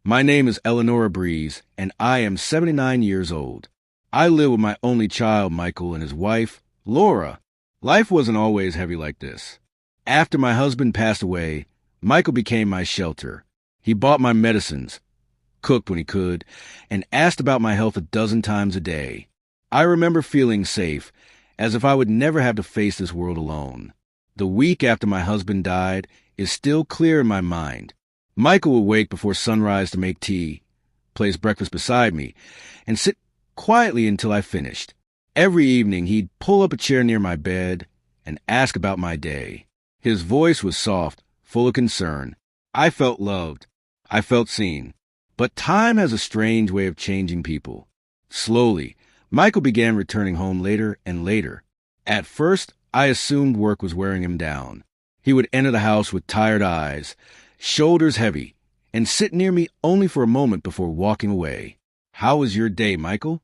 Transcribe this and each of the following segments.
My name is Eleanora Breeze, and I am 79 years old. I live with my only child, Michael, and his wife, Laura. Life wasn't always heavy like this. After my husband passed away, Michael became my shelter. He bought my medicines, cooked when he could, and asked about my health a dozen times a day. I remember feeling safe, as if I would never have to face this world alone. The week after my husband died is still clear in my mind. Michael would wake before sunrise to make tea, place breakfast beside me, and sit quietly until I finished. Every evening he'd pull up a chair near my bed and ask about my day. His voice was soft, full of concern. I felt loved. I felt seen. But time has a strange way of changing people. Slowly, Michael began returning home later and later. At first, I assumed work was wearing him down. He would enter the house with tired eyes, shoulders heavy, and sit near me only for a moment before walking away. "How was your day, Michael?"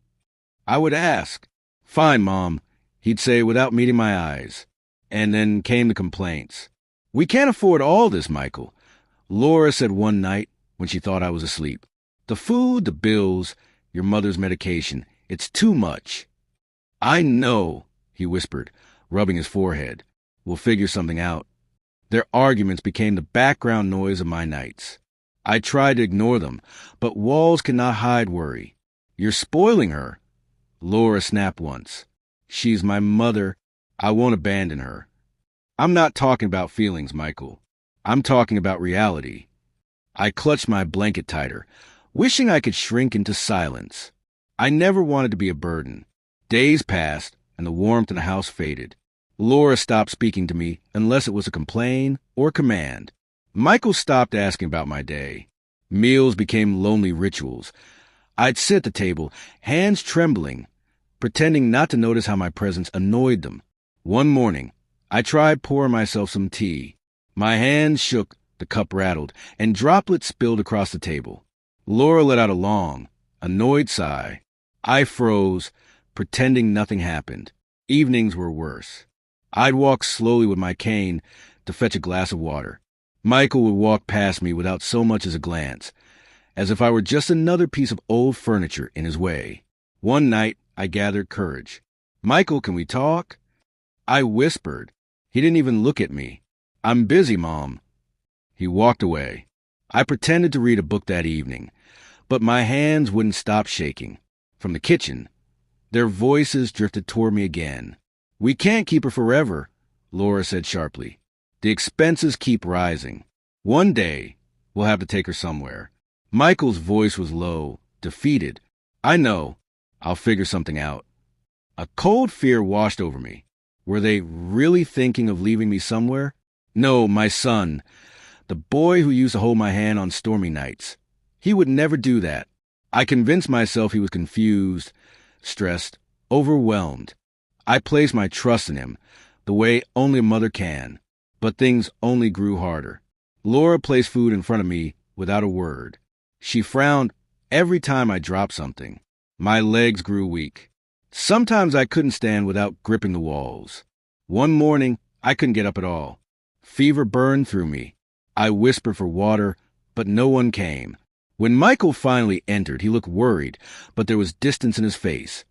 I would ask. "Fine, Mom," he'd say without meeting my eyes. And then came the complaints. "We can't afford all this, Michael," Laura said one night when she thought I was asleep. "The food, the bills, your mother's medication, it's too much." "I know," he whispered, rubbing his forehead. "We'll figure something out." Their arguments became the background noise of my nights. I tried to ignore them, but walls cannot hide worry. "You're spoiling her," Laura snapped once. "She's my mother. I won't abandon her." "I'm not talking about feelings, Michael. I'm talking about reality." I clutched my blanket tighter, wishing I could shrink into silence. I never wanted to be a burden. Days passed, and the warmth in the house faded. Laura stopped speaking to me unless it was a complaint or command. Michael stopped asking about my day. Meals became lonely rituals. I'd sit at the table, hands trembling, pretending not to notice how my presence annoyed them. One morning, I tried pouring myself some tea. My hands shook, the cup rattled, and droplets spilled across the table. Laura let out a long, annoyed sigh. I froze, pretending nothing happened. Evenings were worse. I'd walk slowly with my cane to fetch a glass of water. Michael would walk past me without so much as a glance, as if I were just another piece of old furniture in his way. One night, I gathered courage. "Michael, can we talk?" I whispered. He didn't even look at me. "I'm busy, Mom." He walked away. I pretended to read a book that evening, but my hands wouldn't stop shaking. From the kitchen, their voices drifted toward me again. "We can't keep her forever," Laura said sharply. "The expenses keep rising. One day, we'll have to take her somewhere." Michael's voice was low, defeated. "I know. I'll figure something out." A cold fear washed over me. Were they really thinking of leaving me somewhere? No, my son, the boy who used to hold my hand on stormy nights. He would never do that. I convinced myself he was confused, stressed, overwhelmed. I placed my trust in him, the way only a mother can. But things only grew harder. Laura placed food in front of me without a word. She frowned every time I dropped something. My legs grew weak. Sometimes I couldn't stand without gripping the walls. One morning, I couldn't get up at all. Fever burned through me. I whispered for water, but no one came. When Michael finally entered, he looked worried, but there was distance in his face,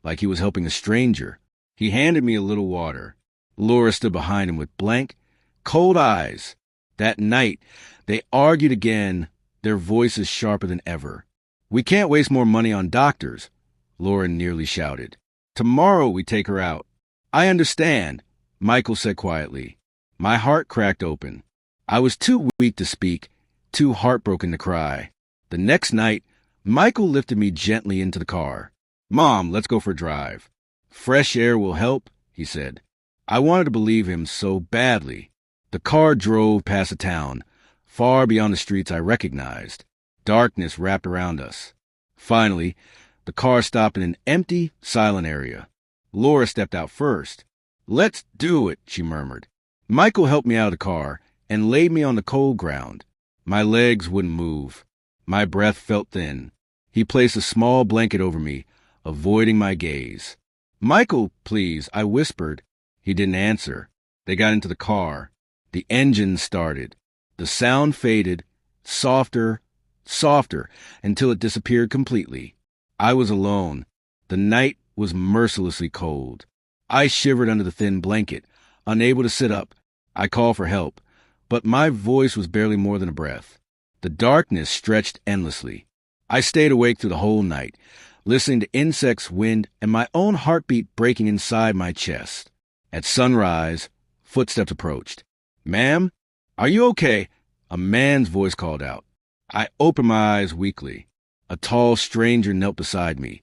like he was helping a stranger. He handed me a little water. Laura stood behind him with blank, cold eyes. That night, they argued again, their voices sharper than ever. "We can't waste more money on doctors," Laura nearly shouted. "Tomorrow we take her out." "I understand," Michael said quietly. My heart cracked open. I was too weak to speak, too heartbroken to cry. The next night, Michael lifted me gently into the car. "Mom, let's go for a drive." "Fresh air will help," he said. I wanted to believe him so badly. The car drove past a town, far beyond the streets I recognized. Darkness wrapped around us. Finally, the car stopped in an empty, silent area. Laura stepped out first. "Let's do it," she murmured. Michael helped me out of the car and laid me on the cold ground. My legs wouldn't move. My breath felt thin. He placed a small blanket over me, avoiding my gaze. "Michael, please," I whispered. He didn't answer. They got into the car. The engine started. The sound faded, softer, softer, until it disappeared completely. I was alone. The night was mercilessly cold. I shivered under the thin blanket, unable to sit up. I called for help, but my voice was barely more than a breath. The darkness stretched endlessly. I stayed awake through the whole night, listening to insects, wind, and my own heartbeat breaking inside my chest. At sunrise, footsteps approached. "Ma'am, are you okay?" A man's voice called out. I opened my eyes weakly. A tall stranger knelt beside me,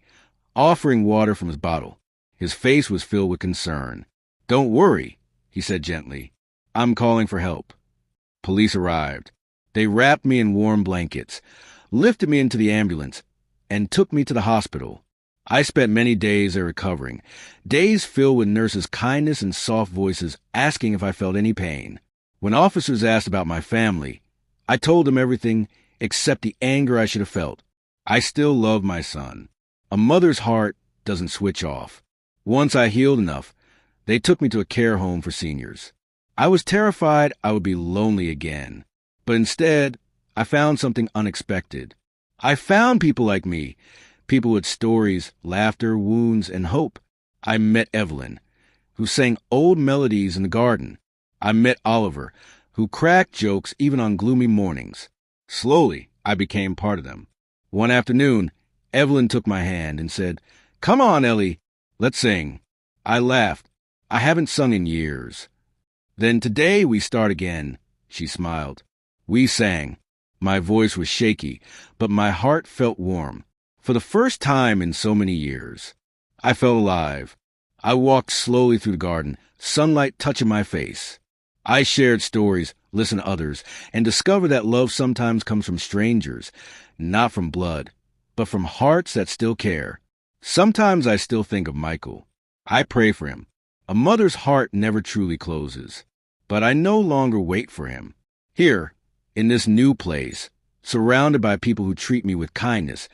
offering water from his bottle. His face was filled with concern. "Don't worry," he said gently. "I'm calling for help." Police arrived. They wrapped me in warm blankets, lifted me into the ambulance, and took me to the hospital. I spent many days there recovering, days filled with nurses' kindness and soft voices asking if I felt any pain. When officers asked about my family, I told them everything except the anger I should have felt. I still love my son. A mother's heart doesn't switch off. Once I healed enough, they took me to a care home for seniors. I was terrified I would be lonely again, but instead, I found something unexpected. I found people like me, people with stories, laughter, wounds, and hope. I met Evelyn, who sang old melodies in the garden. I met Oliver, who cracked jokes even on gloomy mornings. Slowly, I became part of them. One afternoon, Evelyn took my hand and said, "Come on, Ellie, let's sing." I laughed. I haven't sung in years. "Then today we start again," she smiled. We sang. My voice was shaky, but my heart felt warm. For the first time in so many years, I felt alive. I walked slowly through the garden, sunlight touching my face. I shared stories, listened to others, and discovered that love sometimes comes from strangers, not from blood, but from hearts that still care. Sometimes I still think of Michael. I pray for him. A mother's heart never truly closes. But I no longer wait for him. Here, in this new place, surrounded by people who treat me with kindness,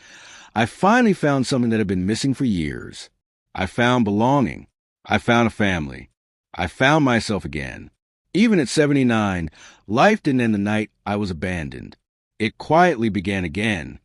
I finally found something that had been missing for years. I found belonging. I found a family. I found myself again. Even at 79, life didn't end the night I was abandoned. It quietly began again.